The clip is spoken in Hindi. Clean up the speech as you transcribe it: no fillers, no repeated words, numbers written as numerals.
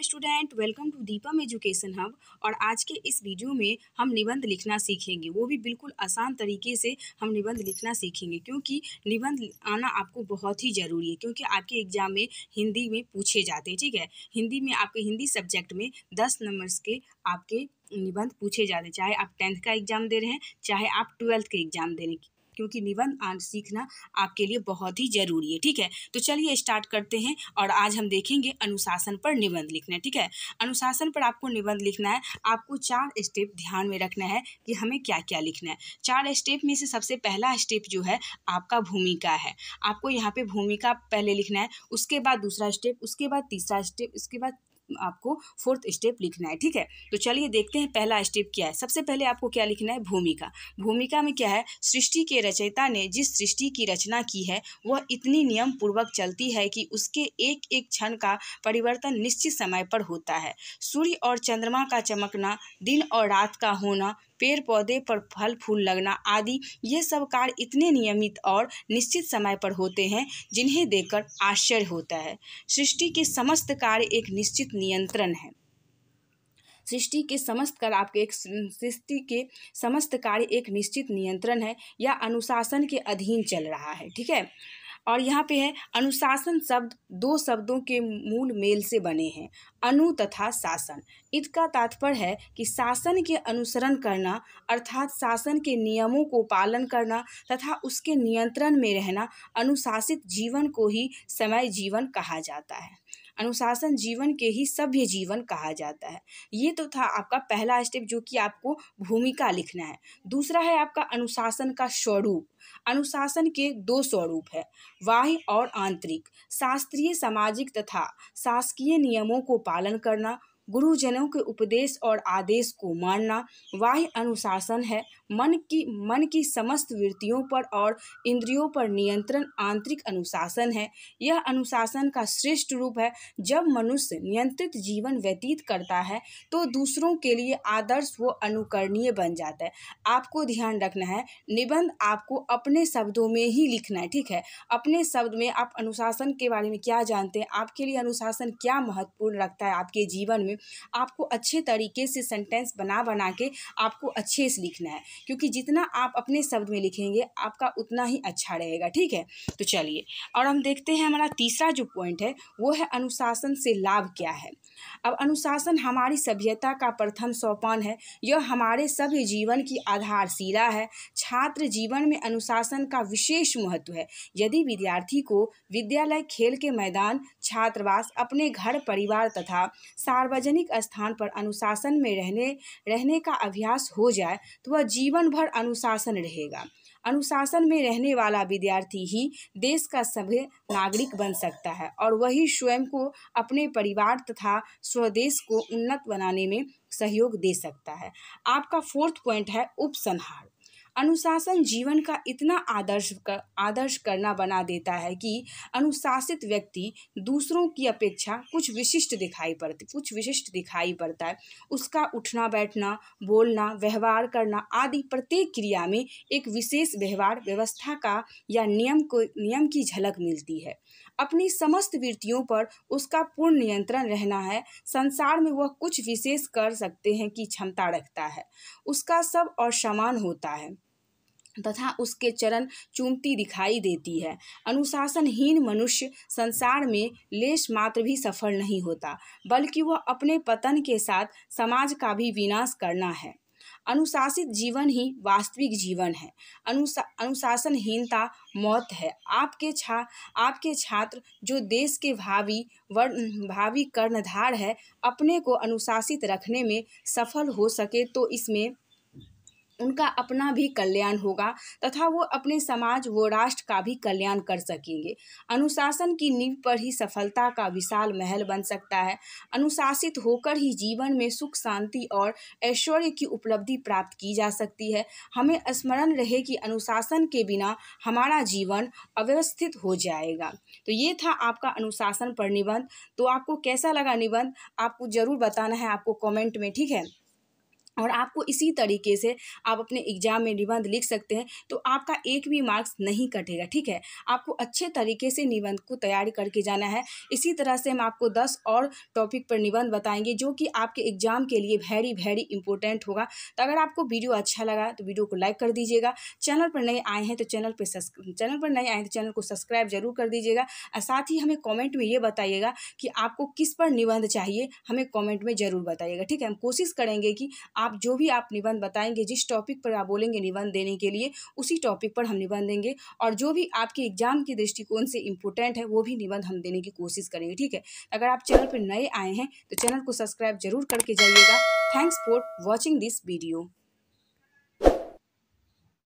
Student, welcome to Deepam education hub. और आज के इस वीडियो में हम निबंध लिखना सीखेंगे, वो भी बिल्कुल आसान तरीके से हम निबंध लिखना सीखेंगे, क्योंकि निबंध आना आपको बहुत ही ज़रूरी है, क्योंकि आपके एग्जाम में हिंदी में पूछे जाते हैं। ठीक है, हिंदी में आपके हिंदी सब्जेक्ट में 10 नंबर्स के आपके निबंध पूछे जाते हैं, चाहे आप 10th का एग्ज़ाम दे रहे हैं, चाहे आप 12th के एग्ज़ाम दे रहे हैं, क्योंकि निबंध सीखना आपके लिए बहुत ही ज़रूरी है। ठीक है, तो चलिए स्टार्ट करते हैं। और आज हम देखेंगे अनुशासन पर निबंध लिखना है। ठीक है, अनुशासन पर आपको निबंध लिखना है। आपको 4 स्टेप ध्यान में रखना है कि हमें क्या क्या लिखना है। 4 स्टेप में से सबसे पहला स्टेप जो है आपका भूमिका है। आपको यहाँ पे भूमिका पहले लिखना है, उसके बाद दूसरा स्टेप, उसके बाद तीसरा स्टेप, उसके बाद आपको 4th स्टेप लिखना है। ठीक है, तो चलिए देखते हैं पहला स्टेप क्या है। सबसे पहले आपको क्या लिखना है, भूमिका। भूमिका में क्या है, सृष्टि के रचयिता ने जिस सृष्टि की रचना की है वह इतनी नियम पूर्वक चलती है कि उसके एक एक क्षण का परिवर्तन निश्चित समय पर होता है। सूर्य और चंद्रमा का चमकना, दिन और रात का होना, पेड़ पौधे पर फल फूल लगना आदि ये सब कार्य इतने नियमित और निश्चित समय पर होते हैं जिन्हें देखकर आश्चर्य होता है। सृष्टि के समस्त कार्य एक निश्चित नियंत्रण है। सृष्टि के समस्त कार्य एक निश्चित नियंत्रण है या अनुशासन के अधीन चल रहा है। ठीक है, और यहाँ पे है अनुशासन शब्द 2 शब्दों के मूल मेल से बने हैं, अनु तथा शासन। इसका तात्पर्य है कि शासन के अनुसरण करना अर्थात शासन के नियमों को पालन करना तथा उसके नियंत्रण में रहना। अनुशासित जीवन को ही समय जीवन कहा जाता है। अनुशासन जीवन के ही सभ्य जीवन कहा जाता है। ये तो था आपका पहला स्टेप, जो कि आपको भूमिका लिखना है। दूसरा है आपका अनुशासन का स्वरूप। अनुशासन के 2 स्वरूप है, बाह्य और आंतरिक। शास्त्रीय, सामाजिक तथा शासकीय नियमों को पालन करना, गुरुजनों के उपदेश और आदेश को मानना। बाह्य अनुशासन है मन की समस्त वृत्तियों पर और इंद्रियों पर नियंत्रण। आंतरिक अनुशासन है, यह अनुशासन का श्रेष्ठ रूप है। जब मनुष्य नियंत्रित जीवन व्यतीत करता है तो दूसरों के लिए आदर्श व अनुकरणीय बन जाता है। आपको ध्यान रखना है, निबंध आपको अपने शब्दों में ही लिखना है। ठीक है, अपने शब्द में आप अनुशासन के बारे में क्या जानते हैं, आपके लिए अनुशासन क्या महत्वपूर्ण रखता है आपके जीवन में, आपको अच्छे तरीके से सेंटेंस बना के आपको अच्छे से लिखना है, क्योंकि जितना आप अपने शब्द में लिखेंगे आपका उतना ही अच्छा रहेगा। ठीक है, तो चलिए और हम देखते हैं हमारा तीसरा जो पॉइंट है वो है अनुशासन से लाभ क्या है। अब अनुशासन हमारी सभ्यता का प्रथम सोपान है, यह हमारे सभ्य जीवन की आधारशिला है। छात्र जीवन में अनुशासन का विशेष महत्व है। यदि विद्यार्थी को विद्यालय, खेल के मैदान, छात्रावास, अपने घर परिवार तथा सार्वजनिक स्थान पर अनुशासन में रहने का अभ्यास हो जाए तो वह जीवन भर अनुशासन रहेगा। अनुशासन में रहने वाला विद्यार्थी ही देश का सभ्य नागरिक बन सकता है और वही स्वयं को, अपने परिवार तथा स्वदेश को उन्नत बनाने में सहयोग दे सकता है। आपका 4th पॉइंट है उपसंहार। अनुशासन जीवन का इतना आदर्श करना बना देता है कि अनुशासित व्यक्ति दूसरों की अपेक्षा कुछ विशिष्ट दिखाई पड़ता है। उसका उठना बैठना, बोलना, व्यवहार करना आदि प्रत्येक क्रिया में एक विशेष व्यवहार व्यवस्था का या नियम की झलक मिलती है। अपनी समस्त वृत्तियों पर उसका पूर्ण नियंत्रण रहना है। संसार में वह कुछ विशेष कर सकते हैं की क्षमता रखता है। उसका सब और समान होता है तथा उसके चरण चूमती दिखाई देती है। अनुशासनहीन मनुष्य संसार में लेश मात्र भी सफल नहीं होता, बल्कि वह अपने पतन के साथ समाज का भी विनाश करना है। अनुशासित जीवन ही वास्तविक जीवन है। अनुशासनहीनता मौत है। आपके छात्र जो देश के भावी कर्णधार है, अपने को अनुशासित रखने में सफल हो सके तो इसमें उनका अपना भी कल्याण होगा तथा वो अपने समाज व राष्ट्र का भी कल्याण कर सकेंगे। अनुशासन की नींव पर ही सफलता का विशाल महल बन सकता है। अनुशासित होकर ही जीवन में सुख, शांति और ऐश्वर्य की उपलब्धि प्राप्त की जा सकती है। हमें स्मरण रहे कि अनुशासन के बिना हमारा जीवन अव्यवस्थित हो जाएगा। तो ये था आपका अनुशासन पर निबंध। तो आपको कैसा लगा निबंध, आपको ज़रूर बताना है आपको कमेंट में। ठीक है, और आपको इसी तरीके से आप अपने एग्ज़ाम में निबंध लिख सकते हैं, तो आपका एक भी मार्क्स नहीं कटेगा, ठीक है। आपको अच्छे तरीके से निबंध को तैयारी करके जाना है। इसी तरह से हम आपको 10 और टॉपिक पर निबंध बताएंगे जो कि आपके एग्ज़ाम के लिए वेरी वेरी इंपॉर्टेंट होगा। तो अगर आपको वीडियो अच्छा लगा तो वीडियो को लाइक कर दीजिएगा। चैनल पर नए आए हैं तो चैनल को सब्सक्राइब जरूर कर दीजिएगा। और साथ ही हमें कॉमेंट में ये बताइएगा कि आपको किस पर निबंध चाहिए, हमें कॉमेंट में ज़रूर बताइएगा, ठीक है। हम कोशिश करेंगे कि आप जो भी आप निबंध बताएंगे, जिस टॉपिक पर आप बोलेंगे निबंध देने के लिए, उसी टॉपिक पर हम निबंध देंगे और जो भी आपके एग्जाम के दृष्टिकोण से इम्पोर्टेंट है वो भी निबंध हम देने की कोशिश करेंगे, ठीक है। अगर आप चैनल पर नए आए हैं तो चैनल को सब्सक्राइब जरूर करके जाइएगा। Thanks for watching this video.